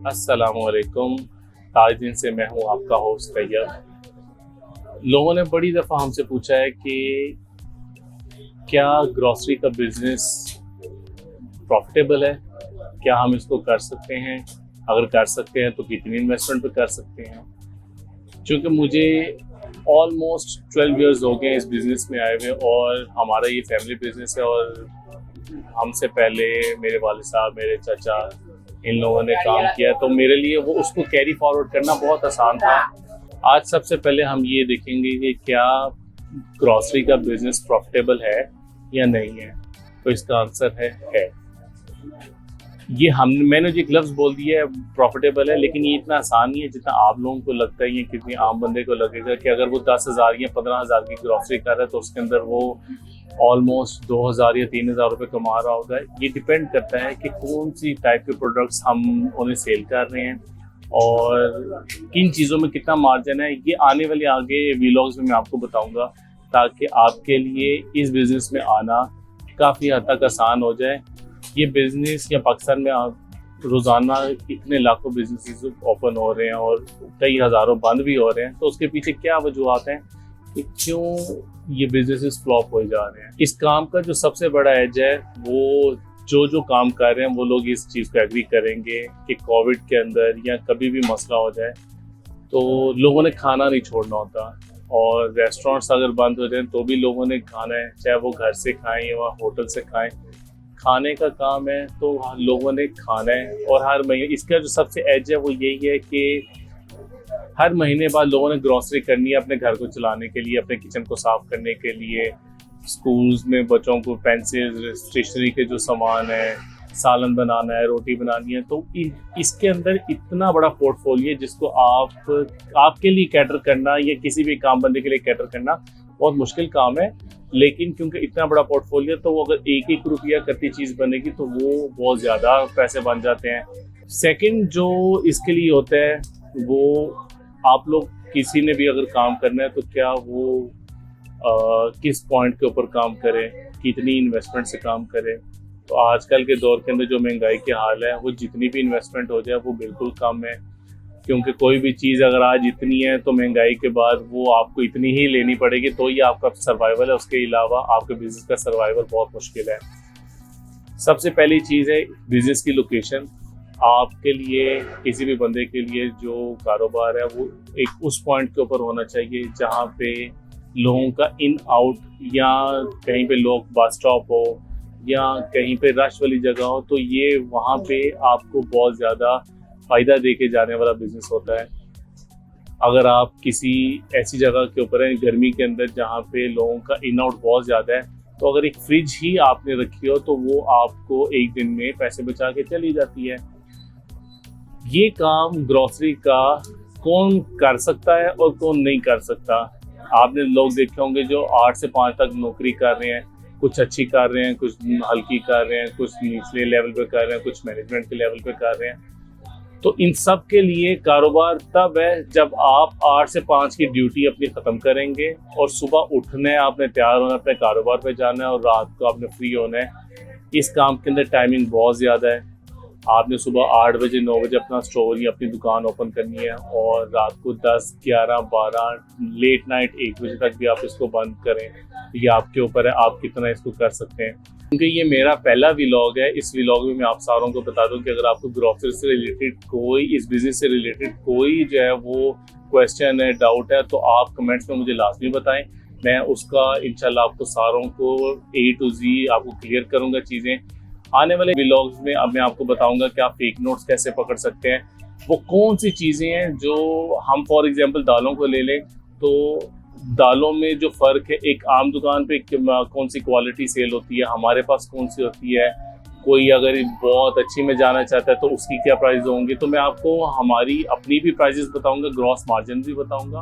अस्सलामुअलैकुम। आज दिन से मैं हूँ आपका होस्ट तैयब। लोगों ने बड़ी दफ़ा हमसे पूछा है कि क्या ग्रॉसरी का बिज़नेस प्रॉफिटेबल है, क्या हम इसको कर सकते हैं, अगर कर सकते हैं तो कितनी इन्वेस्टमेंट पे कर सकते हैं। क्योंकि मुझे ऑलमोस्ट 12 इयर्स हो गए इस बिज़नेस में आए हुए और हमारा ये फैमिली बिज़नेस है और हमसे पहले मेरे वालिद साहब, मेरे चाचा, इन लोगों ने काम किया, तो मेरे लिए वो उसको कैरी फॉरवर्ड करना बहुत आसान था। आज सबसे पहले हम ये देखेंगे कि क्या ग्रॉसरी का बिजनेस प्रॉफिटेबल है या नहीं है। तो इसका आंसर है। ये मैंने जो एक लफ्ज़ बोल दिया है प्रॉफिटेबल है, लेकिन ये इतना आसान नहीं है जितना आप लोगों को लगता है। ये कितनी आम बंदे को लगेगा कि अगर वो 10,000 या 15,000 की ग्रॉसरी कर रहा है तो उसके अंदर वो ऑलमोस्ट 2,000 या 3,000 रुपये कमा रहा होगा। ये डिपेंड करता है कि कौन सी टाइप के प्रोडक्ट्स हम उन्हें सेल कर रहे हैं और किन चीज़ों में कितना मार्जिन है। ये आने वाले आगे व्लॉग्स में मैं आपको बताऊंगा, ताकि आपके लिए इस बिज़नेस में आना काफ़ी हद तक आसान हो जाए। ये बिज़नेस या पाकिस्तान में रोज़ाना इतने लाखों बिजनेसेस ओपन हो रहे हैं और कई हज़ारों बंद भी हो रहे हैं, तो उसके पीछे क्या वजूहत हैं कि क्यों ये बिजनेसेस फ्लॉप हो जा रहे हैं। इस काम का जो सबसे बड़ा एज है, वो जो काम कर रहे हैं वो लोग इस चीज़ को एग्री करेंगे कि कोविड के अंदर या कभी भी मसला हो जाए तो लोगों ने खाना नहीं छोड़ना होता, और रेस्टोरेंट्स अगर बंद हो जाए तो भी लोगों ने खाना है, चाहे वो घर से खाएं या होटल से खाएं। खाने का काम है तो लोगों ने खाना है, और हर महीने इसका जो सबसे एज है वो यही है कि हर महीने बाद लोगों ने ग्रॉसरी करनी है अपने घर को चलाने के लिए, अपने किचन को साफ करने के लिए, स्कूल्स में बच्चों को पेंसिल, स्टेशनरी के जो सामान है, सालन बनाना है, रोटी बनानी है। तो इसके अंदर इतना बड़ा पोर्टफोलियो है जिसको आपके लिए कैटर करना या किसी भी काम बंदे के लिए कैटर करना बहुत मुश्किल काम है। लेकिन क्योंकि इतना बड़ा पोर्टफोलियो, तो वो अगर एक रुपया करती चीज़ बनेगी तो वो बहुत ज़्यादा पैसे बन जाते हैं। सेकंड जो इसके लिए होता है वो, आप लोग किसी ने भी अगर काम करना है तो क्या वो किस पॉइंट के ऊपर काम करें, कितनी इन्वेस्टमेंट से काम करें। तो आजकल के दौर के अंदर जो महंगाई के हाल है, वो जितनी भी इन्वेस्टमेंट हो जाए वो बिल्कुल कम है। क्योंकि कोई भी चीज़ अगर आज इतनी है तो महंगाई के बाद वो आपको इतनी ही लेनी पड़ेगी, तो ये आपका सर्वाइवल है। उसके अलावा आपके बिजनेस का सर्वाइवल बहुत मुश्किल है। सबसे पहली चीज़ है बिजनेस की लोकेशन। आपके लिए, किसी भी बंदे के लिए जो कारोबार है वो एक उस पॉइंट के ऊपर होना चाहिए जहाँ पे लोगों का इन आउट, या कहीं पे लोग बस स्टॉप हो या कहीं पे रश वाली जगह हो, तो ये वहाँ पे आपको बहुत ज़्यादा फ़ायदा देके जाने वाला बिजनेस होता है। अगर आप किसी ऐसी जगह के ऊपर हैं गर्मी के अंदर जहाँ पे लोगों का इन आउट बहुत ज़्यादा है, तो अगर एक फ्रिज ही आपने रखी हो तो वो आपको एक दिन में पैसे बचा के चली जाती है। ये काम ग्रॉसरी का कौन कर सकता है और कौन नहीं कर सकता। आपने लोग देखे होंगे जो 8 से 5 तक नौकरी कर रहे हैं, कुछ अच्छी कर रहे हैं, कुछ हल्की कर रहे हैं, कुछ निचले लेवल पे कर रहे हैं, कुछ मैनेजमेंट के लेवल पे कर रहे हैं। तो इन सब के लिए कारोबार तब है जब आप 8 से 5 की ड्यूटी अपनी ख़त्म करेंगे और सुबह उठना है, आपने तैयार होना है, अपने कारोबार पे जाना है, और रात को आपने फ्री होना है। इस काम के अंदर टाइमिंग बहुत ज़्यादा है। आपने सुबह 8 बजे 9 बजे अपना स्टोर या अपनी दुकान ओपन करनी है, और रात को 10, 11, 12, लेट नाइट 1 बजे तक भी आप इसको बंद करें। ये आपके ऊपर है, आप कितना इसको कर सकते हैं। क्योंकि ये मेरा पहला व्लॉग है, इस व्लॉग में मैं आप सारों को बता दूं कि अगर आपको ग्रॉसरी से रिलेटेड कोई, इस बिज़नेस से रिलेटेड कोई जो है वो क्वेश्चन है, डाउट है, तो आप कमेंट्स में मुझे लाजमी बताएं। मैं उसका इंशाल्लाह आपको सारों को A to Z आपको क्लियर करूँगा चीज़ें। आने वाले व्लॉग्स में अब मैं आपको बताऊंगा कि आप फेक नोट्स कैसे पकड़ सकते हैं। वो कौन सी चीज़ें हैं जो हम, फॉर एग्जांपल दालों को ले लें, तो दालों में जो फ़र्क है, एक आम दुकान पे कौन सी क्वालिटी सेल होती है, हमारे पास कौन सी होती है, कोई अगर बहुत अच्छी में जाना चाहता है तो उसकी क्या प्राइस होंगे। तो मैं आपको हमारी अपनी भी प्राइजेस बताऊंगा, ग्रॉस मार्जिन भी बताऊंगा।